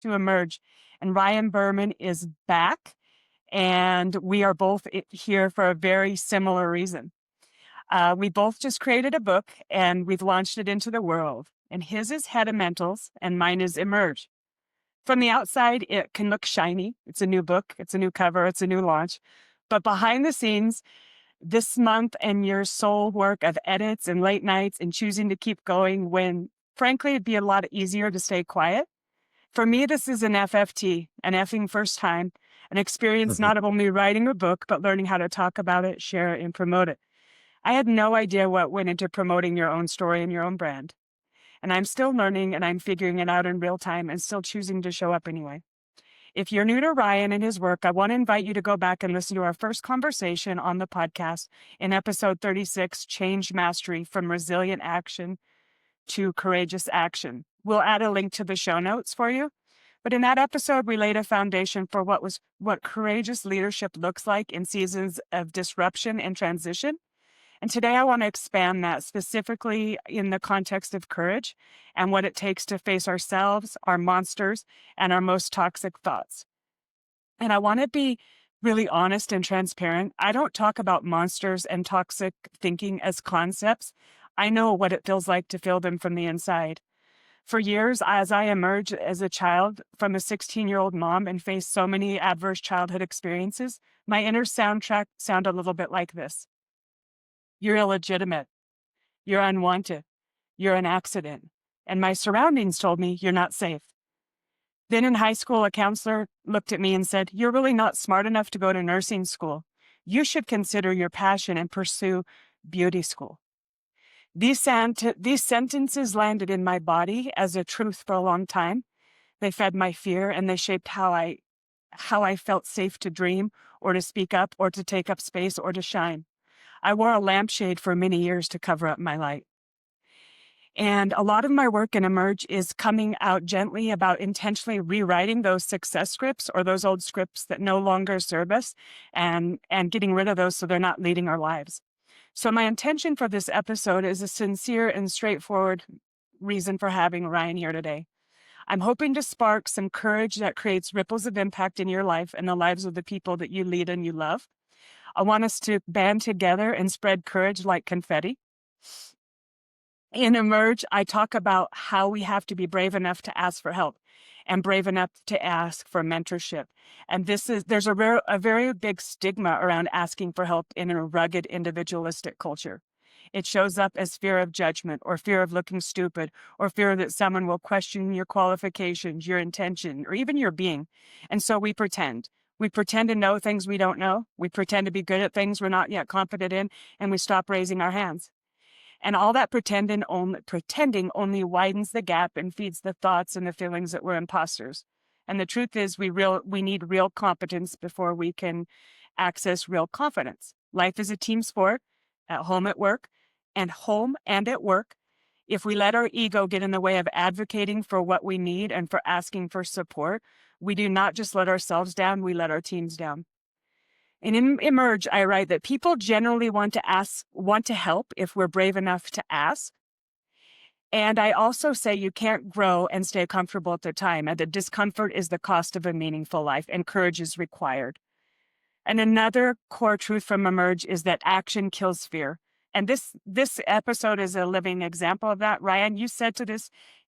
to emerge. And Ryan Berman is back, and we are both here for a very similar reason. We both just created a book, and we've launched it into the world. And his is Headamentals, and mine is Emerge. From the outside, it can look shiny. It's a new book, it's a new cover, it's a new launch. But behind the scenes, this month and your soul work of edits and late nights and choosing to keep going when, frankly, it'd be a lot easier to stay quiet. For me, this is an FFT, an effing first time, an experience not only writing a book, but learning how to talk about it, share it, and promote it. I had no idea what went into promoting your own story and your own brand. And I'm still learning, and I'm figuring it out in real time and still choosing to show up anyway. If you're new to Ryan and his work, I want to invite you to go back and listen to our first conversation on the podcast in episode 36, Change Mastery from Resilient Action to Courageous Action. We'll add a link to the show notes for you. But in that episode, we laid a foundation for what courageous leadership looks like in seasons of disruption and transition. And today I want to expand that specifically in the context of courage and what it takes to face ourselves, our monsters, and our most toxic thoughts. And I want to be really honest and transparent. I don't talk about monsters and toxic thinking as concepts. I know what it feels like to feel them from the inside. For years, as I emerged as a child from a 16-year-old mom and faced so many adverse childhood experiences, my inner soundtrack sounded a little bit like this. You're illegitimate. You're unwanted. You're an accident. And my surroundings told me you're not safe. Then in high school, a counselor looked at me and said, you're really not smart enough to go to nursing school. You should consider your passion and pursue beauty school. These sentences landed in my body as a truth for a long time. They fed my fear, and they shaped how I felt safe to dream or to speak up or to take up space or to shine. I wore a lampshade for many years to cover up my light. And a lot of my work in Emerge is coming out gently about intentionally rewriting those success scripts or those old scripts that no longer serve us and getting rid of those so they're not leading our lives. So my intention for this episode is a sincere and straightforward reason for having Ryan here today. I'm hoping to spark some courage that creates ripples of impact in your life and the lives of the people that you lead and you love. I want us to band together and spread courage like confetti. In Emerge, I talk about how we have to be brave enough to ask for help and brave enough to ask for mentorship. And there's a very big stigma around asking for help in a rugged, individualistic culture. It shows up as fear of judgment or fear of looking stupid or fear that someone will question your qualifications, your intention, or even your being. And so we pretend. We pretend to know things we don't know. We pretend to be good at things we're not yet competent in, and we stop raising our hands. And all that pretending only widens the gap and feeds the thoughts and the feelings that we're imposters. And the truth is we need real competence before we can access real confidence. Life is a team sport at home, at work, and at work. If we let our ego get in the way of advocating for what we need and for asking for support, we do not just let ourselves down, we let our teams down. And in Emerge, I write that people generally want to help if we're brave enough to ask. And I also say you can't grow and stay comfortable at the time, and that discomfort is the cost of a meaningful life, and courage is required. And another core truth from Emerge is that action kills fear. And this episode is a living example of that. Ryan, you said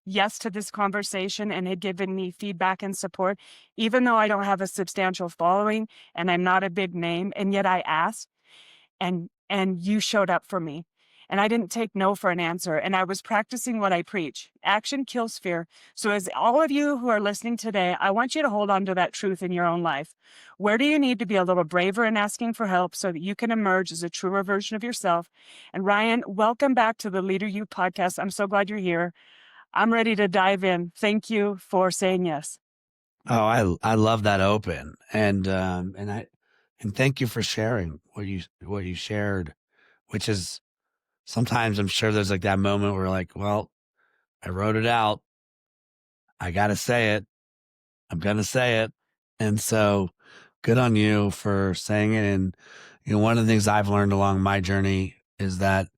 yes to this conversation and had given me feedback and support, even though I don't have a substantial following and I'm not a big name. And yet I asked and you showed up for me. And I didn't take no for an answer. And I was practicing what I preach. Action kills fear. So as all of you who are listening today, I want you to hold on to that truth in your own life. Where do you need to be a little braver in asking for help so that you can emerge as a truer version of yourself? And Ryan, welcome back to the Leader You podcast. I'm so glad you're here. I'm ready to dive in. Thank you for saying yes. Oh, I love that open. And thank you for sharing what you shared, which is, sometimes I'm sure there's like that moment where like, well, I wrote it out. I got to say it. I'm going to say it. And so good on you for saying it. And, one of the things I've learned along my journey is that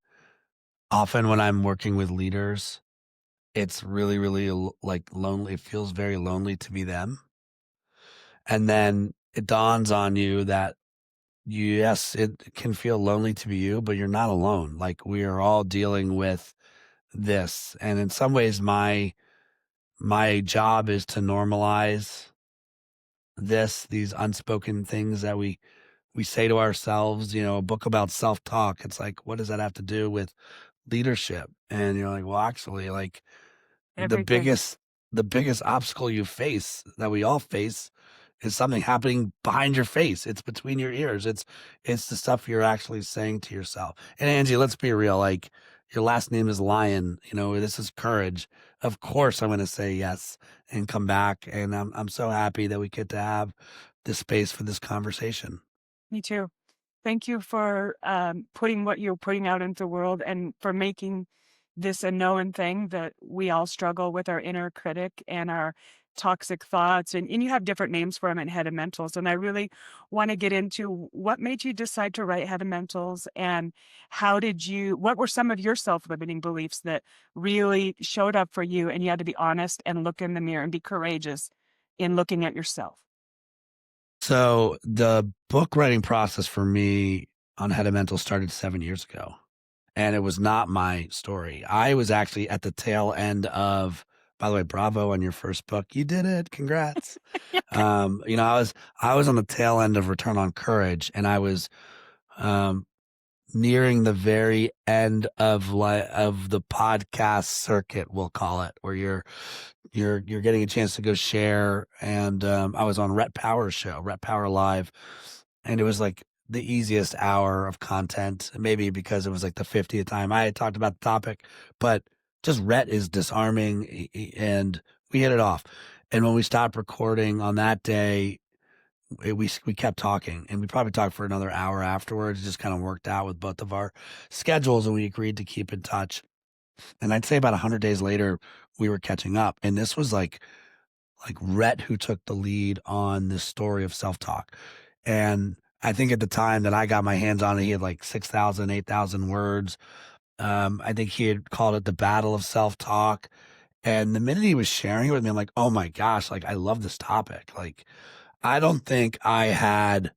often when I'm working with leaders, it's really, really like lonely. It feels very lonely to be them. And then it dawns on you that yes, it can feel lonely to be you, but you're not alone. Like we are all dealing with this. And in some ways, my job is to normalize these unspoken things that we say to ourselves. A book about self-talk. It's like, what does that have to do with leadership? And you're like, well, actually, like the Everything. biggest the biggest obstacle you face, that we all face, is something happening behind your face. It's between your ears. It's the stuff you're actually saying to yourself. And Angie, let's be real. Like your last name is Lion. This is courage. Of course, I'm going to say yes and come back. And I'm so happy that we get to have this space for this conversation. Me too. Thank you for putting what you're putting out into the world and for making this a known thing that we all struggle with our inner critic and our toxic thoughts. And you have different names for them in Headamentals. And I really want to get into what made you decide to write Headamentals, and what were some of your self-limiting beliefs that really showed up for you, and you had to be honest and look in the mirror and be courageous in looking at yourself? So the book writing process for me on Headamentals started 7 years ago. And it was not my story. I was actually at the tail end of, by the way, bravo on your first book. You did it. Congrats. I was on the tail end of Return on Courage, and I was um, nearing the very end of the podcast circuit, we'll call it, where you're getting a chance to go share. And I was on Rhett Power's show, Rhett Power Live, and it was like the easiest hour of content, maybe because it was like the 50th time I had talked about the topic, but just Rhett is disarming, and we hit it off. And when we stopped recording on that day, we kept talking, and we probably talked for another hour afterwards. It just kind of worked out with both of our schedules, and we agreed to keep in touch. And I'd say about 100 days later, we were catching up. And this was like Rhett who took the lead on this story of self-talk. And I think at the time that I got my hands on it, he had like 6,000, 8,000 words. I think he had called it the battle of self-talk. And the minute he was sharing it with me, I'm like, oh my gosh, like I love this topic. Like I don't think I had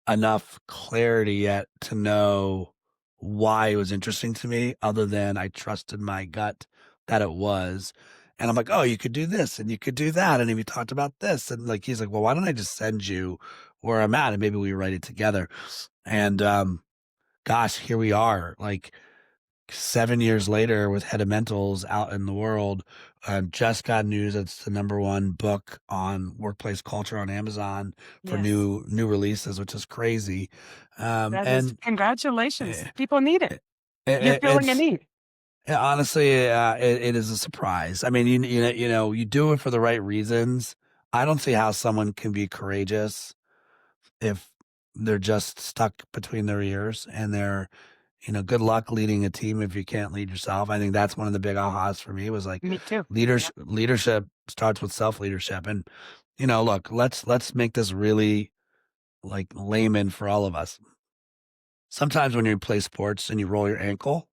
enough clarity yet to know why it was interesting to me, other than I trusted my gut that it was. And I'm like, oh, you could do this and you could do that. And we talked about this. And like, he's like, well, why don't I just send you where I'm at? And maybe we write it together. And gosh, here we are. Like 7 years later with Headamentals out in the world. Just got news it's the #1 book on workplace culture on Amazon for Yes. new releases, which is crazy. That is And congratulations. eh, People need it. You're filling a it's need. honestly, it is a surprise. I mean, you do it for the right reasons. I don't see how someone can be courageous if they're just stuck between their ears, and good luck leading a team if you can't lead yourself. I think that's one of the big ahas for me, was like Me too. Yeah. leadership starts with self-leadership. And, look, let's make this really like layman for all of us. Sometimes when you play sports and you roll your ankle,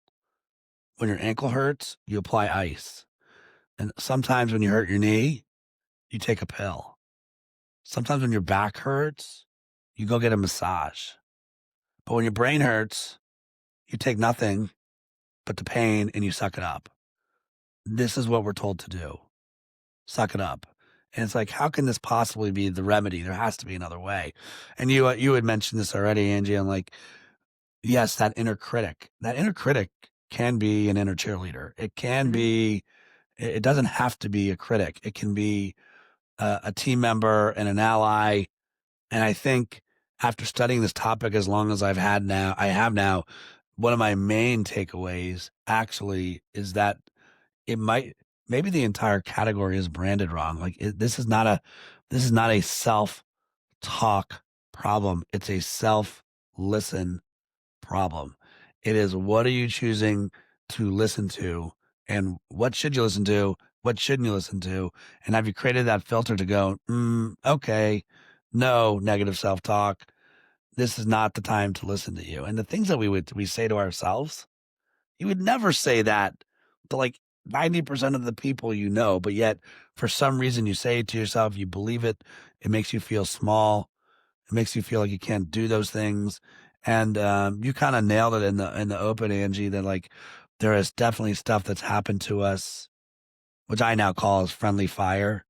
when your ankle hurts, you apply ice. And sometimes when you hurt your knee, you take a pill. Sometimes when your back hurts, you go get a massage. But when your brain hurts, you take nothing but the pain and you suck it up. This is what we're told to do. Suck it up. And it's like, how can this possibly be the remedy? There has to be another way. And you had mentioned this already, Angie, and like, yes, that inner critic can be an inner cheerleader. It can Mhm. be, it doesn't have to be a critic. It can be a team member and an ally. And I think after studying this topic as long as I have now, one of my main takeaways actually is that it might maybe the entire category is branded wrong. Like this is not a self-talk problem. It's a self-listen problem. It is, what are you choosing to listen to, and what should you listen to? What shouldn't you listen to? And have you created that filter to go, okay, no negative self-talk. This is not the time to listen to you. And the things that we say to ourselves, you would never say that to like 90% of the people you know, but yet for some reason you say it to yourself, you believe it, it makes you feel small, it makes you feel like you can't do those things. And you kind of nailed it in the open, Angie, that like there is definitely stuff that's happened to us, which I now call as friendly fire,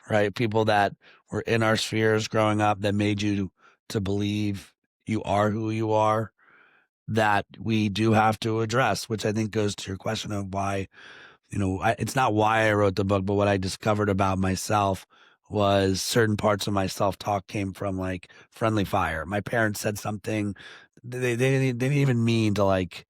right? People that were in our spheres growing up that made you to believe you are who you are, that we do have to address, which I think goes to your question of why, it's not why I wrote the book, but what I discovered about myself was certain parts of my self-talk came from like friendly fire. My parents said something, they didn't even mean to like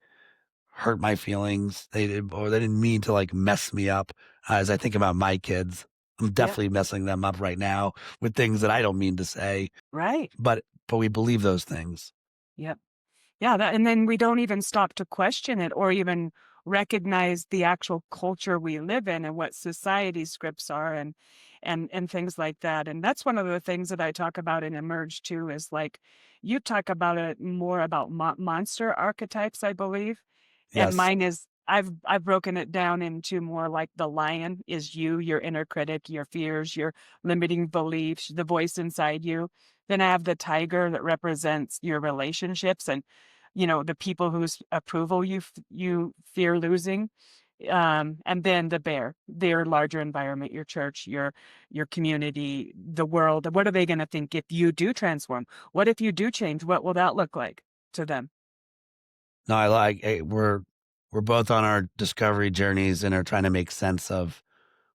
hurt my feelings. Or they didn't mean to like mess me up. As I think about my kids, I'm Yep. definitely messing them up right now with things that I don't mean to say, Right. but we believe those things. Yep. Yeah, and then we don't even stop to question it or even recognize the actual culture we live in and what society scripts are and things like that. And that's one of the things that I talk about in Emerge too, is like you talk about it more about monster archetypes, I believe. And Yes. mine is I've broken it down into more like the lion is you, your inner critic, your fears, your limiting beliefs, the voice inside you. Then I have the tiger that represents your relationships and the people whose approval you fear losing. And then the bear, their larger environment, your church, your community, the world. What are they going to think if you do transform? What if you do change? What will that look like to them? No, I like we're both on our discovery journeys and are trying to make sense of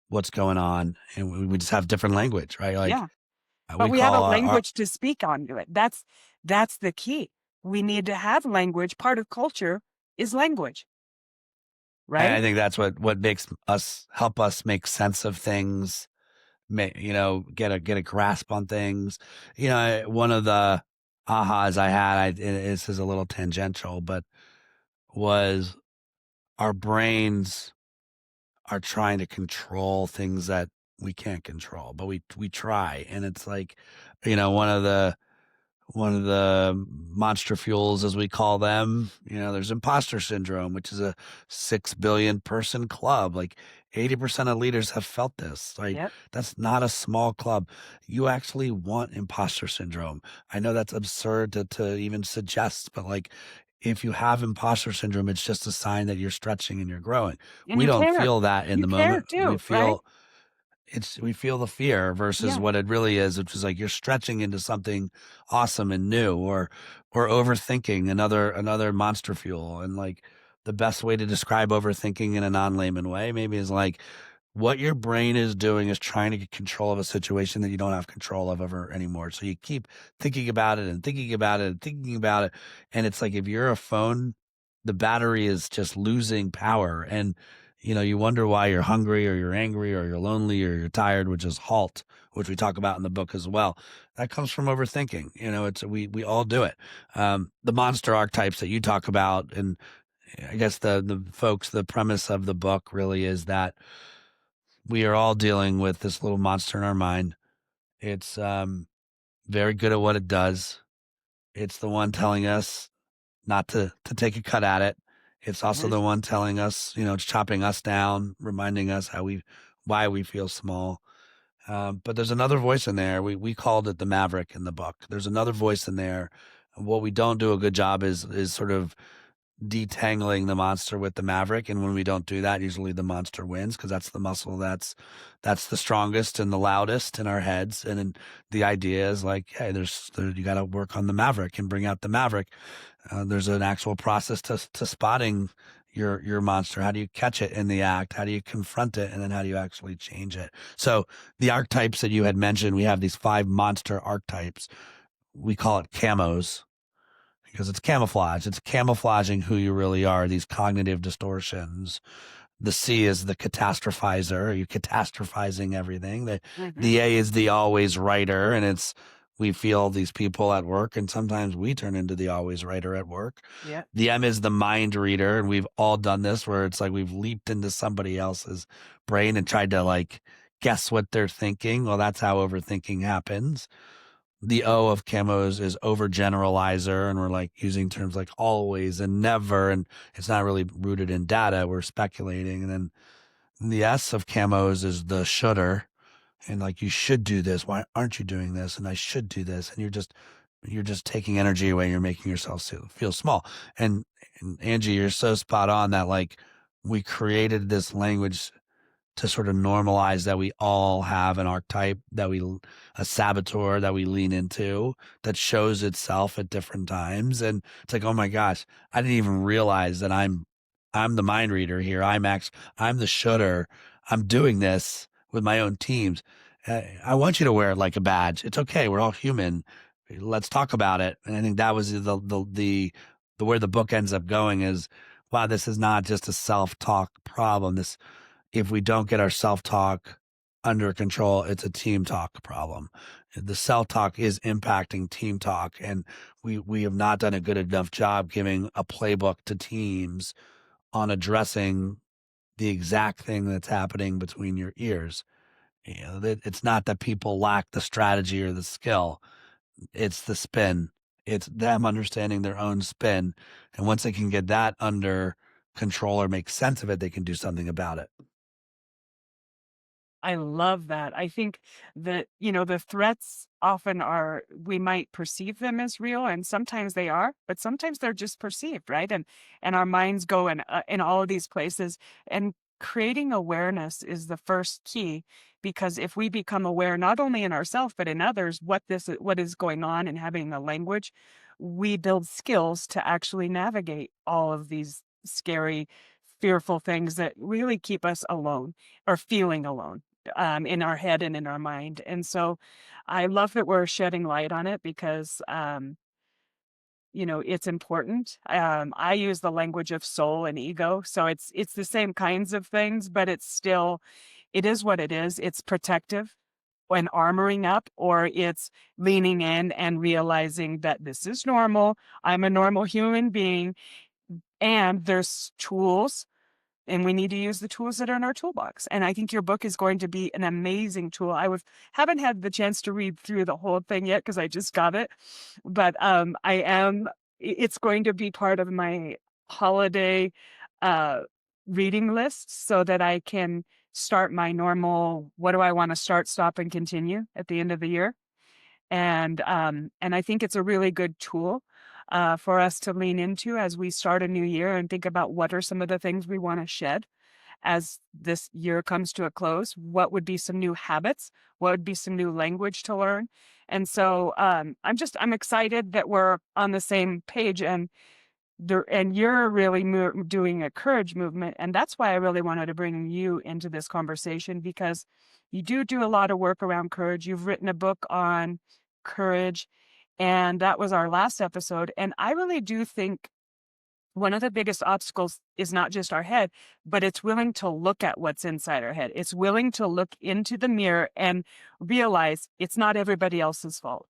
what's going on, and we just have different language, right? Like Yeah. But we we have a call our language to speak onto it. That's the key. We need to have language. Part of culture is language, and I right? think that's what makes us help us make sense of things, get a grasp on things. One of the ahas I had, this is a little tangential, but was our brains are trying to control things that we can't control, but we try. And it's like, one of the monster fuels, as we call them, there's imposter syndrome, which is a 6 billion person club. Like 80% of leaders have felt this. Like Yep. that's not a small club. You actually want imposter syndrome. I know that's absurd to even suggest, but like if you have imposter syndrome, it's just a sign that you're stretching and you're growing. And We you don't care. feel that in You the care moment. We too, right? feel we feel the fear versus Yeah. what it really is, which is like you're stretching into something awesome and new, or overthinking, another monster fuel. And like the best way to describe overthinking in a non-layman way maybe is like what your brain is doing is trying to get control of a situation that you don't have control of ever anymore. So you keep thinking about it and thinking about it and thinking about it. And it's like if you're a phone, the battery is just losing power. And you wonder why you're hungry or you're angry or you're lonely or you're tired, which is halt, which we talk about in the book as well. That comes from overthinking. It's we all do it. The monster archetypes that you talk about, and I guess the premise of the book really is that we are all dealing with this little monster in our mind. It's very good at what it does. It's the one telling us not to take a cut at it. It's also the Yes. one telling us, it's chopping us down, reminding us why we feel small. But there's another voice in there. We called it the Maverick in the book. There's another voice in there. What we don't do a good job is sort of detangling the monster with the Maverick. And when we don't do that, usually the monster wins because that's the muscle that's the strongest and the loudest in our heads. And then the idea is like, hey, you got to work on the Maverick and bring out the Maverick. There's an actual process to spotting your monster. How do you catch it in the act? How do you confront it? And then how do you actually change it? So the archetypes that you had mentioned, we have these 5 monster archetypes. We call it camos because it's camouflage. It's camouflaging who you really are, these cognitive distortions. The C is the catastrophizer. You're catastrophizing everything. Hmm. The A is the always writer, and we feel these people at work, and sometimes we turn into the always writer at work. Yeah. The M is the mind reader, and we've all done this where it's like we've leaped into somebody else's brain and tried to like guess what they're thinking. Well, that's how overthinking happens. the O of camos is overgeneralizer, and we're like using terms like always and never, and it's not really rooted in data. We're speculating. And then the S of camos is the shoulder, and like, you should do this. Why aren't you doing this? And I should do this. And you're just taking energy away. You're making yourself feel small. And Angie, you're so spot on that, like, we created this language to sort of normalize that we all have an archetype, a saboteur that we lean into, that shows itself at different times. And it's like, oh my gosh, I didn't even realize that I'm the mind reader here. I'm the shooter. I'm doing this with my own teams. I want you to wear it like a badge. It's okay. We're all human. Let's talk about it. And I think that was the where the book ends up going is, wow, this is not just a self-talk problem. If we don't get our self-talk under control, it's a team talk problem. The self-talk is impacting team talk, and we have not done a good enough job giving a playbook to teams on addressing the exact thing that's happening between your ears. It's not that people lack the strategy or the skill. It's the spin. It's them understanding their own spin. And once they can get that under control or make sense of it, they can do something about it. I love that. I think that, the threats often are, we might perceive them as real, and sometimes they are, but sometimes they're just perceived, right? And our minds go in all of these places, and creating awareness is the first key, because if we become aware not only in ourselves but in others what is going on, and having a language, we build skills to actually navigate all of these scary, fearful things that really keep us alone or feeling alone, in our head and in our mind. And so I love that we're shedding light on it, because, it's important. I use the language of soul and ego. So it's the same kinds of things, but it is what it is. It's protective when armoring up, or it's leaning in and realizing that this is normal. I'm a normal human being, and there's tools, and we need to use the tools that are in our toolbox. And I think your book is going to be an amazing tool. Haven't had the chance to read through the whole thing yet, because I just got it, but it's going to be part of my holiday uh, reading list, so that I can start my normal, what do I want to start, stop, and continue at the end of the year. And I think it's a really good tool for us to lean into as we start a new year, and think about what are some of the things we want to shed as this year comes to a close. What would be some new habits? What would be some new language to learn? And so I'm excited that we're on the same page, and you're really doing a courage movement. And that's why I really wanted to bring you into this conversation, because you do a lot of work around courage. You've written a book on courage, and that was our last episode. And I really do think one of the biggest obstacles is not just our head, but it's willing to look at what's inside our head. It's willing to look into the mirror and realize it's not everybody else's fault.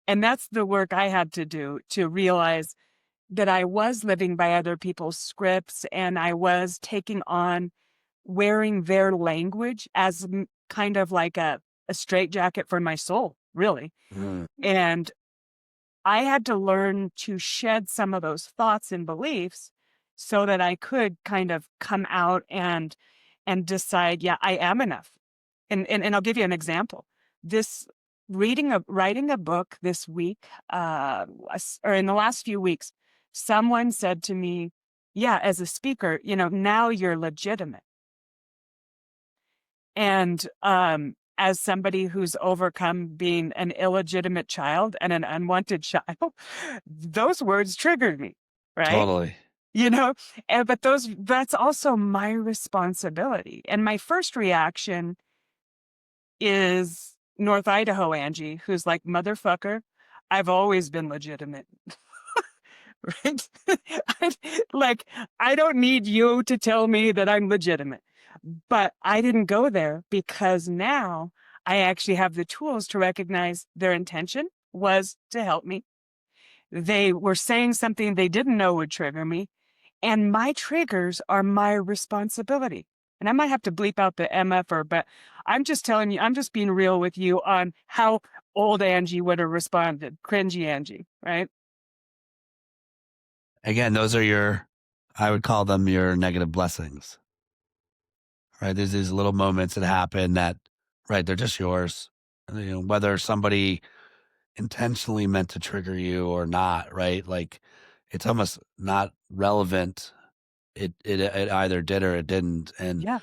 And that's the work I had to do, to realize that I was living by other people's scripts, and I was taking on wearing their language as kind of like a straitjacket for my soul, really. Mm. And I had to learn to shed some of those thoughts and beliefs, so that I could kind of come out and decide, yeah, I am enough. And I'll give you an example. This writing a book this week, or in the last few weeks, someone said to me, yeah, as a speaker, now you're legitimate. And as somebody who's overcome being an illegitimate child and an unwanted child, those words triggered me, right? Totally. But that's also my responsibility. And my first reaction is North Idaho Angie, who's like, motherfucker, I've always been legitimate. Right? I don't need you to tell me that I'm legitimate. But I didn't go there, because now I actually have the tools to recognize their intention was to help me. They were saying something they didn't know would trigger me, and my triggers are my responsibility. And I might have to bleep out the MFer, but I'm just telling you, I'm just being real with you on how old Angie would have responded. Cringy Angie, right? Again, those are your, I would call them your negative blessings, right? There's these little moments that happen that, right, they're just yours. You know, whether somebody intentionally meant to trigger you or not, right? Like it's almost not relevant. It either did or it didn't. And Yeah.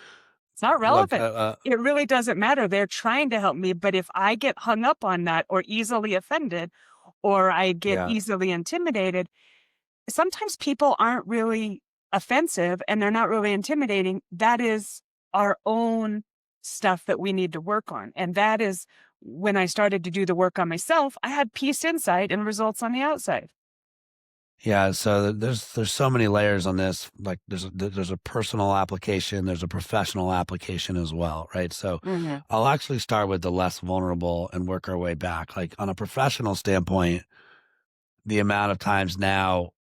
It's not look, relevant. It really doesn't matter. They're trying to help me, but if I get hung up on that or easily offended or I get yeah, easily intimidated, sometimes people aren't really offensive and they're not really intimidating. That is our own stuff that we need to work on. And that is when I started to do the work on myself, I had peace inside and results on the outside. yeah. So there's so many layers on this. Like there's a personal application, there's a professional application as well, right? So Hmm. I'll actually start with the less vulnerable and work our way back. Like on a professional standpoint, the amount of times now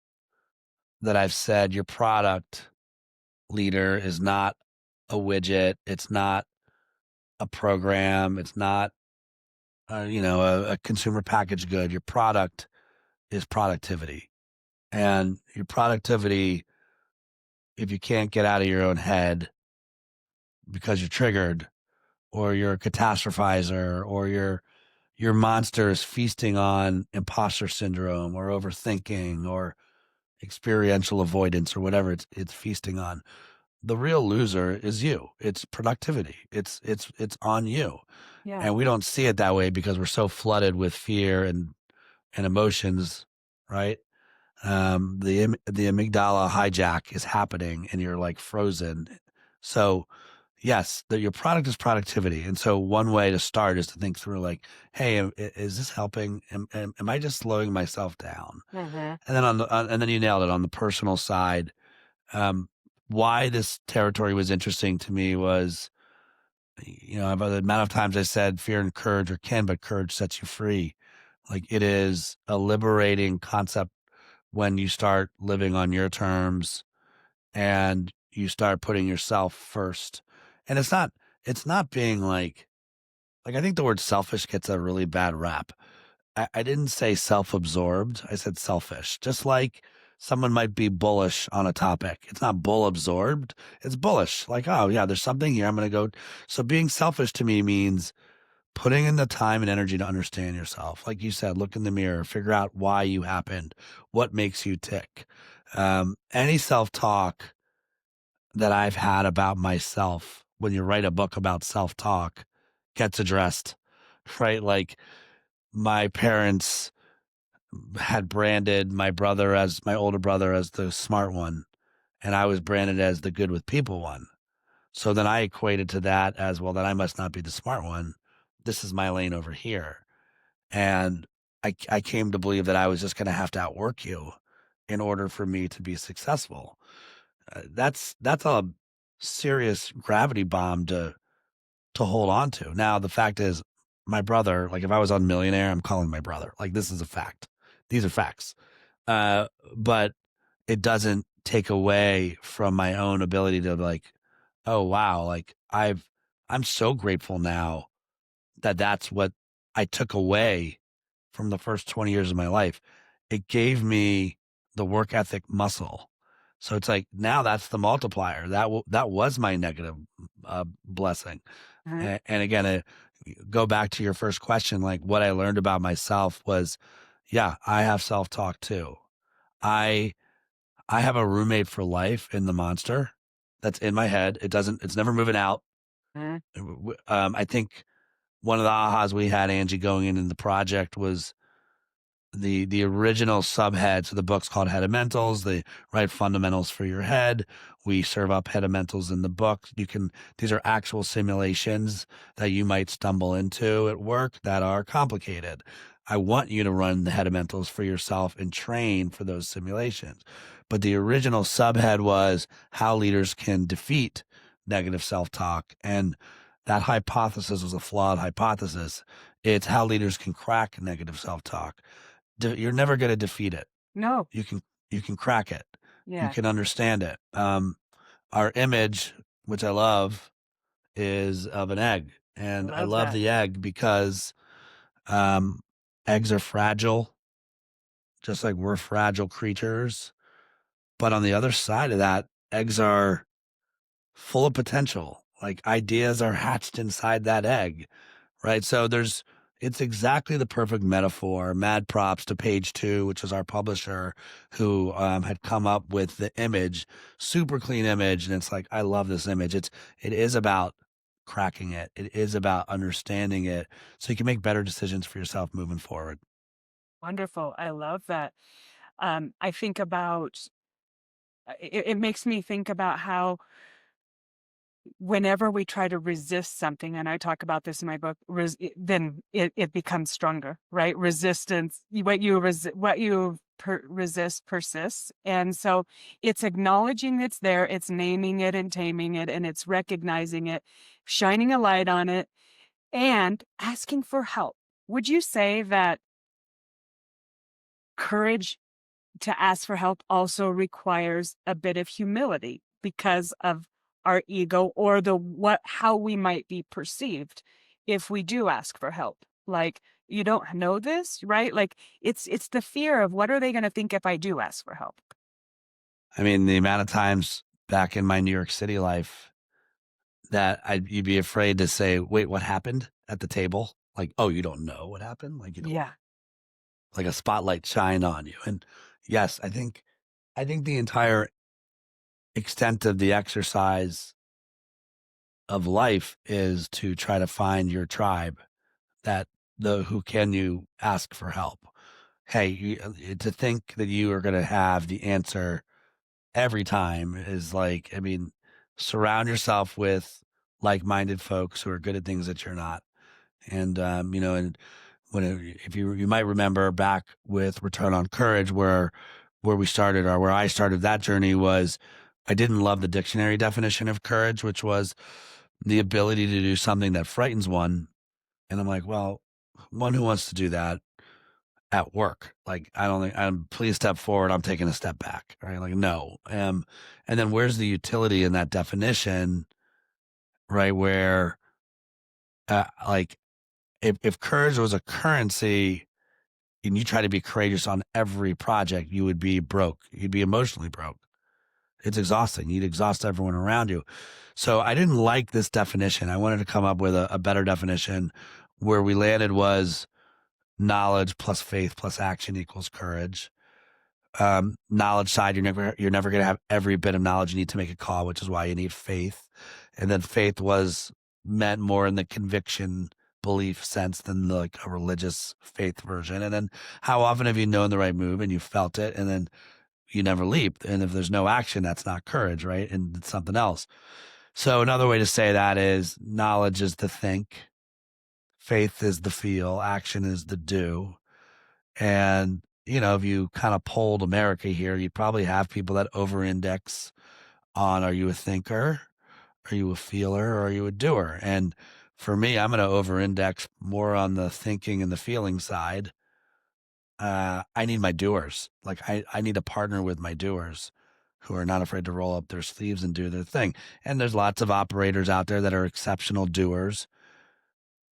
that I've said your product leader is not a widget, it's not a program, it's not a consumer packaged good. Your product is productivity, and your productivity, if you can't get out of your own head because you're triggered, or you're a catastrophizer, or your monster is feasting on imposter syndrome or overthinking or experiential avoidance or whatever it's feasting on. The real loser is you. It's productivity. It's on you. Yeah. And we don't see it that way because we're so flooded with fear and emotions, right? The amygdala hijack is happening and you're like frozen. So yes, your product is productivity. And so one way to start is to think through like, hey, is this helping? Am I just slowing myself down? Hmm. And then and then you nailed it on the personal side. Um, why this territory was interesting to me was, about the amount of times I said fear and courage are kin, but courage sets you free. Like it is a liberating concept when you start living on your terms and you start putting yourself first. And it's not being like I think the word selfish gets a really bad rap. I didn't say self-absorbed. I said selfish. Just like someone might be bullish on a topic. It's not bull absorbed. It's bullish. Like, oh yeah, there's something here. I'm going to go. So being selfish to me means putting in the time and energy to understand yourself. Like you said, look in the mirror, figure out why you happened, what makes you tick. Any self-talk that I've had about myself, when you write a book about self-talk, gets addressed, right? Like my parents had branded my older brother as the smart one, and I was branded as the good with people one. So then I equated to that as, well, then I must not be the smart one. This is my lane over here. And I came to believe that I was just going to have to outwork you in order for me to be successful. That's a serious gravity bomb to hold on to. Now, the fact is, my brother, like if I was on Millionaire, I'm calling my brother. Like this is a fact. These are facts. But it doesn't take away from my own ability to like, oh wow, like I'm so grateful now that that's what I took away from the first 20 years of my life. It gave me the work ethic muscle. So it's like now that's the multiplier. That was my negative blessing. Hmm. And again, go back to your first question. Like what I learned about myself was, yeah, I have self talk too. I I have a roommate for life in the monster that's in my head. It's never moving out. I think one of the ahas we had, Angie, going into the project was the original subhead. So the book's called Headamentals, the right fundamentals for your head. We serve up Headamentals in the book. These are actual simulations that you might stumble into at work that are complicated. I want you to run the Headamentals for yourself and train for those simulations. But the original subhead was how leaders can defeat negative self-talk. And that hypothesis was a flawed hypothesis. It's how leaders can crack negative self-talk. You're never going to defeat it. No. You can crack it. You Yeah. can understand it. Our image which I love, is of an egg. I And I love love that. the egg because um, eggs are fragile, just like we're fragile creatures. But on the other side of that, eggs are full of potential. Like ideas are hatched inside that egg, right? So it's exactly the perfect metaphor. Mad props to Page Two, which is our publisher, who had come up with the image, super clean image, and it's like I love this image. It is about cracking it. It is about understanding it, so you can make better decisions for yourself moving forward. Wonderful. I love that. I think about it makes me think about how whenever we try to resist something, and I talk about this in my book, then it becomes stronger, right? Resistance, what you resist persists. And so it's acknowledging it's there, it's naming it and taming it, and it's recognizing it, shining a light on it, and asking for help. Would you say that courage to ask for help also requires a bit of humility because of our ego or the what how we might be perceived if we do ask for help? Like, you don't know this, right? Like, it's the fear of what are they going to think if I do ask for help? I mean, the amount of times back in my New York City life that you'd be afraid to say, "Wait, what happened?" at the table. Like, "Oh, you don't know what happened?" Like, you don't Yeah. like a spotlight shine on you. And yes, I think the entire extent of the exercise of life is to try to find your tribe that the who can you ask for help. Hey, to think that you are going to have the answer every time is like, I mean, surround yourself with like-minded folks who are good at things that you're not. And and if you might remember back with Return on Courage, where we started, or where I started that journey, was I didn't love the dictionary definition of courage, which was the ability to do something that frightens one. And I'm like, well, one who wants to do that at work, like I don't think I'm please step forward, I'm taking a step back, right? Like no. And then where's the utility in that definition, right? Where like if courage was a currency and you try to be courageous on every project, you would be broke. You'd be emotionally broke. It's exhausting. You'd exhaust everyone around you. So I didn't like this definition. I wanted to come up with a better definition. Where we landed was knowledge plus faith plus action equals courage. Knowledge side, you're never going to have every bit of knowledge you need to make a call, which is why you need faith. And then faith was meant more in the conviction belief sense than like a religious faith version. And then how often have you known the right move and you felt it and then you never leaped? And if there's no action, that's not courage, right? And it's something else. So another way to say that is knowledge is the think, faith is the feel, action is the do. And, if you kind of polled America here, you probably have people that over index on, are you a thinker? Are you a feeler? Or are you a doer? And for me, I'm going to over index more on the thinking and the feeling side. I need my doers. Like I need to partner with my doers who are not afraid to roll up their sleeves and do their thing. And there's lots of operators out there that are exceptional doers,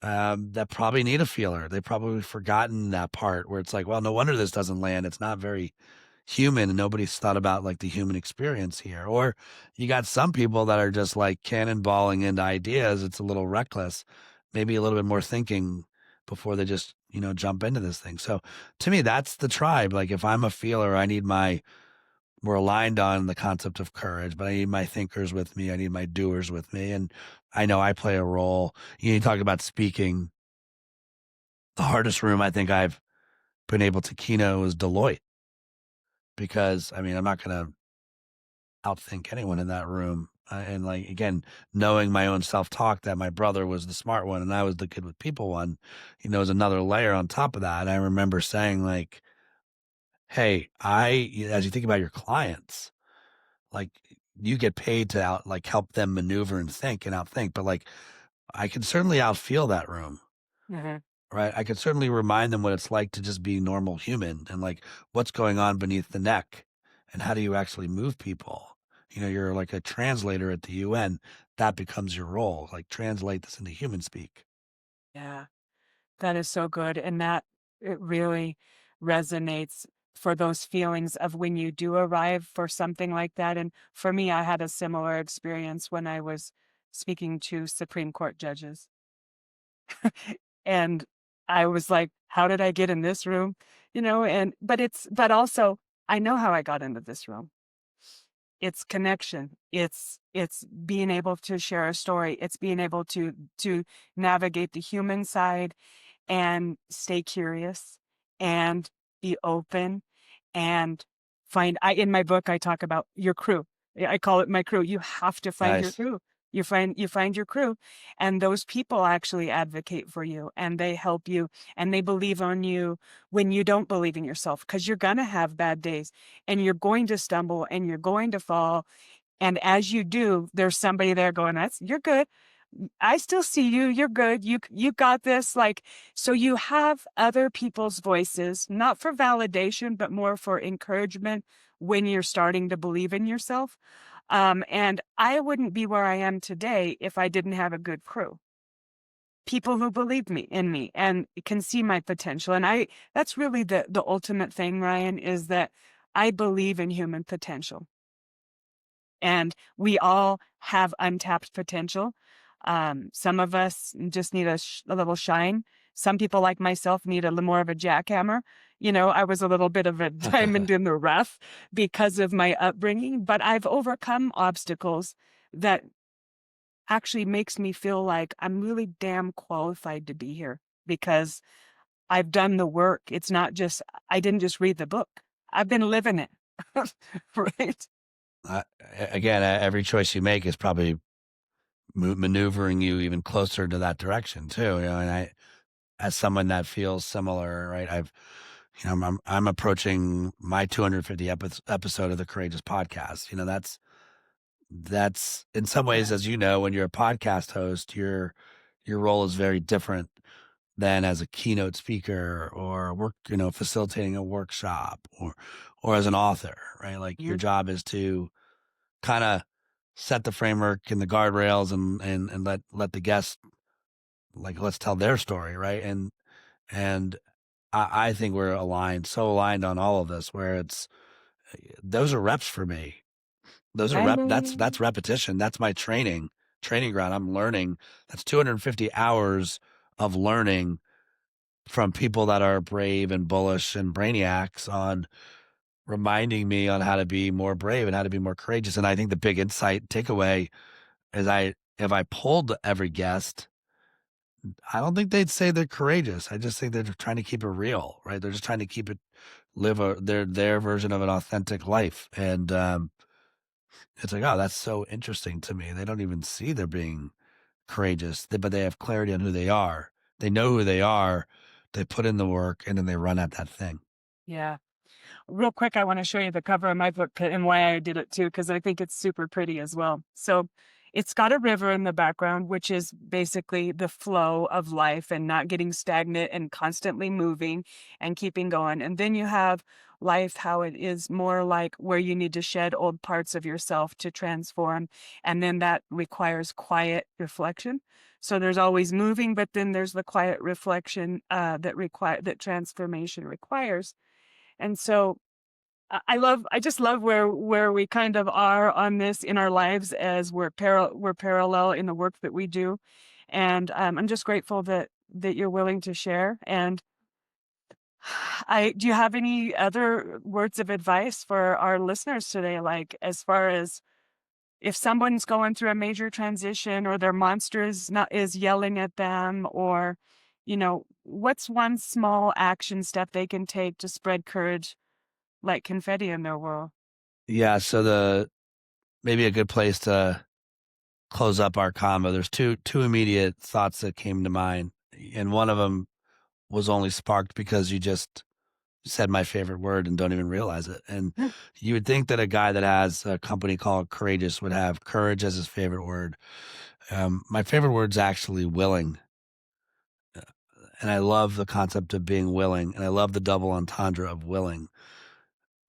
that probably need a feeler. They've probably forgotten that part where it's like, well, no wonder this doesn't land. It's not very human, and nobody's thought about like the human experience here. Or you got some people that are just like cannonballing into ideas. It's a little reckless, maybe a little bit more thinking before they just, jump into this thing. So to me, that's the tribe. Like if I'm a feeler, we're aligned on the concept of courage, but I need my thinkers with me. I need my doers with me. And I know I play a role. You talk about speaking. The hardest room I think I've been able to keynote is Deloitte, because I mean, I'm not going to outthink anyone in that room. And like, again, knowing my own self-talk that my brother was the smart one and I was the good with people one, is another layer on top of that. And I remember saying like, hey, as you think about your clients, like you get paid to like help them maneuver and think and outthink, but like I can certainly outfeel that room, Mhm. right? I can certainly remind them what it's like to just be normal human and like what's going on beneath the neck and how do you actually move people. you're like a translator at the UN. That becomes your role. Like translate this into human speak. Yeah. That is so good, and that it really resonates for those feelings of when you do arrive for something like that, and for me, I had a similar experience when I was speaking to Supreme Court judges, and I was like, "How did I get in this room?" And but also, I know how I got into this room. It's connection. It's being able to share a story. It's being able to navigate the human side and stay curious and be open and in my book I talk about your crew. I call it my crew. You have to find your Nice. crew. You find your crew, and those people actually advocate for you, and they help you, and they believe on you when you don't believe in yourself, because you're going to have bad days, and you're going to stumble, and you're going to fall, and as you do, there's somebody there going, you're good. I still see you. You're good. You got this. Like, so you have other people's voices, not for validation, but more for encouragement when you're starting to believe in yourself. And I wouldn't be where I am today if I didn't have a good crew. People who believe in me and can see my potential. And that's really the ultimate thing, Ryan, is that I believe in human potential. And we all have untapped potential. Some of us just need a little shine. Some people like myself need a little more of a jackhammer. I was a little bit of a diamond in the rough because of my upbringing, but I've overcome obstacles that actually makes me feel like I'm really damn qualified to be here because I've done the work. It's not just, I didn't just read the book. I've been living it. Right? Uh, Again, every choice you make is probably maneuvering you even closer to that direction too. And as someone that feels similar, right? I'm approaching my 250 episode of the Courageous Podcast. That's in some ways, Yeah. as you know, when you're a podcast host, your role is very different than as a keynote speaker or facilitating a workshop or as an author, right? Like your Mhm. job is to kind of set the framework and the guardrails and let the guests like let's tell their story, right? And I think we're aligned, so aligned on all of this where it's those are reps for me. Those are Right. that's repetition. That's my training ground. I'm learning. That's 250 hours of learning from people that are brave and bullish and brainiacs on reminding me on how to be more brave and how to be more courageous. And I think the big insight takeaway is if I polled every guest, I don't think they'd say they're courageous. I just think they're trying to keep it real, right? They're just trying to keep it their version of an authentic life. And it's like, oh, that's so interesting to me. They don't even see they're being courageous, but they have clarity on who they are. They know who they are. They put in the work and then they run at that thing. Yeah. Real quick, I want to show you the cover of my book and why I did it too, because I think it's super pretty as well. So it's got a river in the background, which is basically the flow of life and not getting stagnant and constantly moving and keeping going. And then you have life, how it is more like where you need to shed old parts of yourself to transform. And then that requires quiet reflection. So there's always moving, but then there's the quiet reflection that transformation requires. And so I just love where we kind of are on this in our lives as we're parallel in the work that we do. And I'm just grateful that you're willing to share. And do you have any other words of advice for our listeners today? Like, as far as if someone's going through a major transition or their monster is yelling at them, or, what's one small action step they can take to spread courage like confetti in their world? Yeah. So maybe a good place to close up our combo. There's two immediate thoughts that came to mind, and one of them was only sparked because you just said my favorite word and don't even realize it. And you would think that a guy that has a company called Courageous would have courage as his favorite word. My favorite word's actually willing. And I love the concept of being willing. And I love the double entendre of willing.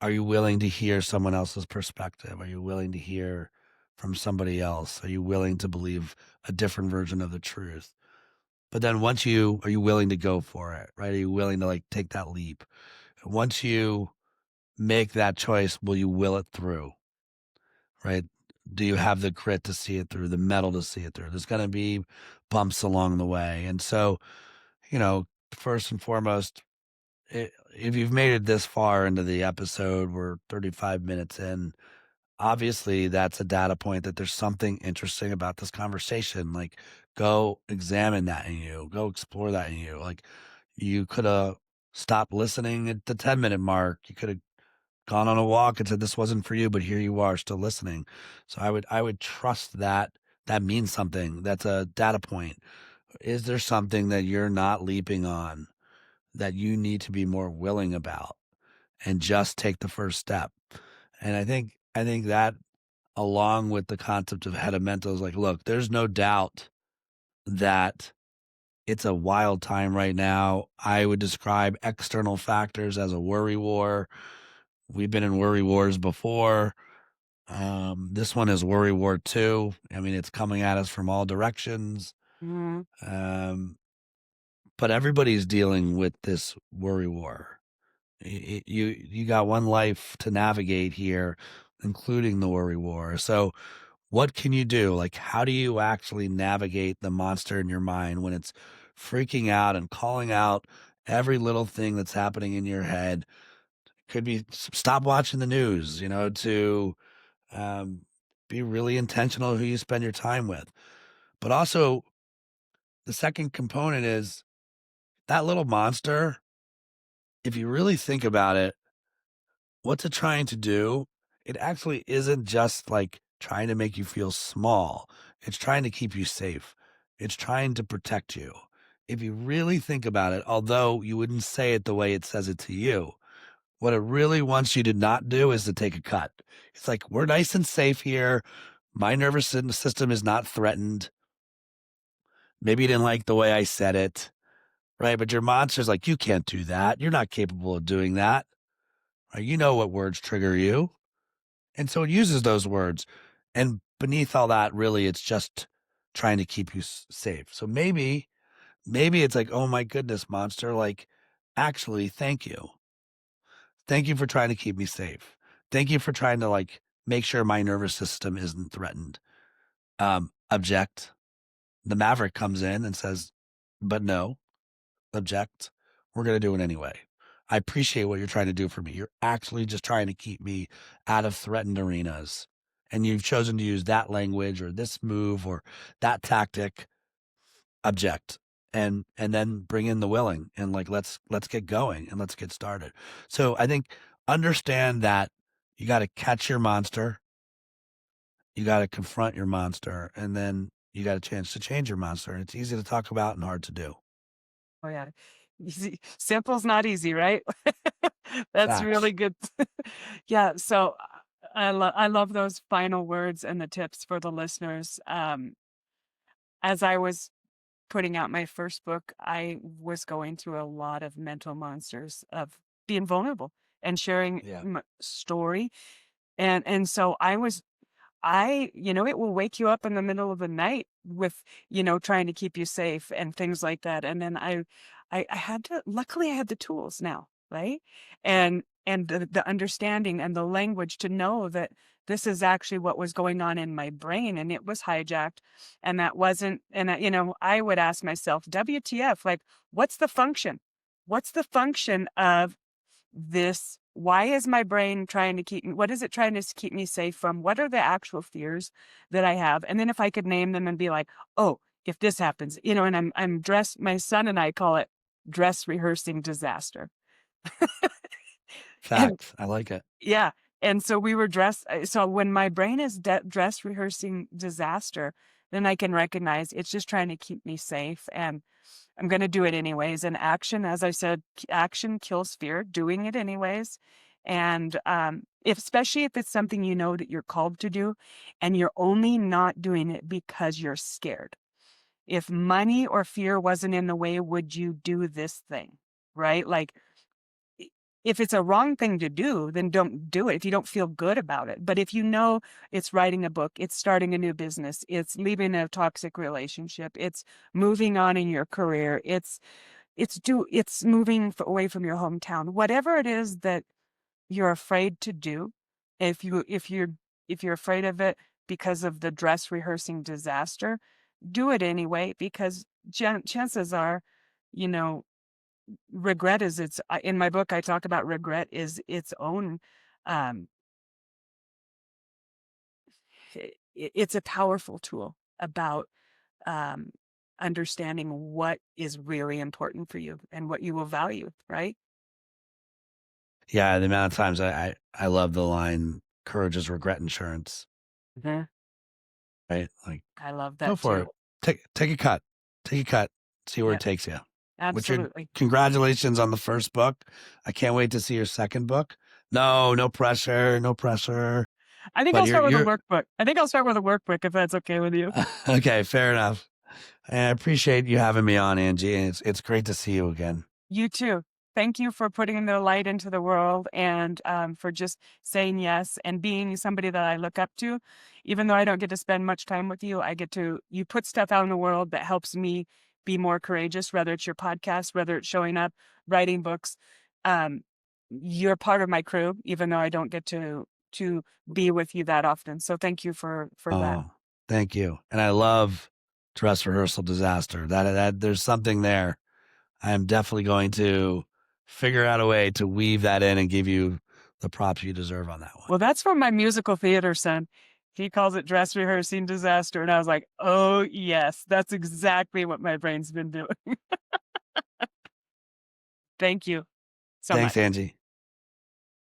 Are you willing to hear someone else's perspective? Are you willing to hear from somebody else? Are you willing to believe a different version of the truth? But then are you willing to go for it, right? Are you willing to like take that leap? Once you make that choice, will you will it through, right? Do you have the grit to see it through, the metal to see it through? There's going to be bumps along the way. And so, first and foremost, if you've made it this far into the episode, we're 35 minutes in. Obviously, that's a data point that there's something interesting about this conversation. Like, go examine that in you, go explore that in you. Like, you could have stopped listening at the 10-minute mark. You could have gone on a walk and said this wasn't for you, but here you are still listening. So I would trust that that means something. That's a data point. Is there something that you're not leaping on that you need to be more willing about and just take the first step? And I think that along with the concept of Headamentals, like, look, there's no doubt that it's a wild time right now. I would describe external factors as a worry war. We've been in worry wars before. This one is worry war 2. I mean, it's coming at us from all directions. Mhm. Um, but everybody's dealing with this worry war. You got one life to navigate here, including the worry war. So what can you do? Like, how do you actually navigate the monster in your mind when it's freaking out and calling out every little thing that's happening in your head? Could be stop watching the news, to um, be really intentional who you spend your time with. But also, the second component is that little monster. If you really think about it, what's it trying to do? It actually isn't just like trying to make you feel small. It's trying to keep you safe. It's trying to protect you. If you really think about it, although you wouldn't say it the way it says it to you, what it really wants you to not do is to take a cut. It's like, we're nice and safe here. My nervous system is not threatened. Maybe you didn't like the way I said it, right? But your monster's like, you can't do that. You're not capable of doing that. Right? You know what words trigger you. And so it uses those words. And beneath all that, really, it's just trying to keep you safe. So maybe it's like, oh my goodness, monster, like, actually, thank you. Thank you for trying to keep me safe. Thank you for trying to like make sure my nervous system isn't threatened. Object. The maverick comes in and says, but no, object. We're going to do it anyway. I appreciate what you're trying to do for me. You're actually just trying to keep me out of threatened arenas. And you've chosen to use that language or this move or that tactic. Object. And then bring in the willing and like let's get going and let's get started. So I think understand that you got to catch your monster, you got to confront your monster, and then you got a chance to change your monster. And it's easy to talk about and hard to do. Oh yeah. Easy. Simple's not easy, right? That's Facts. really good. Yeah. So I love those final words and the tips for the listeners. As I was putting out my first book, I was going through a lot of mental monsters of being vulnerable and sharing Yeah. story. And so it will wake you up in the middle of the night with, trying to keep you safe and things like that. And then I had to, luckily I had the tools now, right? And the understanding and the language to know that this is actually what was going on in my brain and it was hijacked. And that wasn't, and I would ask myself, WTF, like, what's the function? What's the function of this? Why is my brain trying to keep me, what is it trying to keep me safe from? What are the actual fears that I have? And then if I could name them and be like, oh, if this happens, and I'm dressed, my son and I call it dress rehearsing disaster. And Facts. I like it. yeah. And so we were so when my brain is dress rehearsing disaster, then I can recognize it's just trying to keep me safe. And I'm going to do it anyways. And action, as I said, action kills fear, doing it anyways. And especially if it's something that you're called to do and you're only not doing it because you're scared. If money or fear wasn't in the way, would you do this thing? Right? Like, if it's a wrong thing to do, then don't do it if you don't feel good about it. But if you know it's writing a book, it's starting a new business, it's leaving a toxic relationship, it's moving on in your career, it's moving away from your hometown, whatever it is that you're afraid to do, if you're afraid of it because of the dress rehearsing disaster, do it anyway, because chances are, you know, regret is in my book, I talk about regret is its own, um, it's a powerful tool about, um, understanding what is really important for you and what you will value, right? Yeah, the amount of times I love the line, "Courage is regret insurance," Mhm. right? Like, I love go that for too. it. Take a cut, see where Yeah, it takes you. Which your absolutely. congratulations on the first book. I can't wait to see your second book. No, no pressure, no pressure. I think But I'll start with a you're workbook. I think I'll start with a workbook if that's okay with you. okay, fair enough. And I appreciate you having me on, Angie. And it's great to see you again. You too. Thank you for putting the light into the world and for just saying yes and being somebody that I look up to. Even though I don't get to spend much time with you, you put stuff out in the world that helps me be more courageous, whether it's your podcast, whether it's showing up, writing books. Um, you're part of my crew, even though I don't get to be with you that often. So thank you for that. Oh, thank you. And I love dress rehearsal disaster. That there's something there. I am definitely going to figure out a way to weave that in and give you the props you deserve on that one. Well, that's from my musical theater son. He calls it dress rehearsing disaster. And I was like, oh, yes, that's exactly what my brain's been doing. Thank you so Thanks, much. Angie.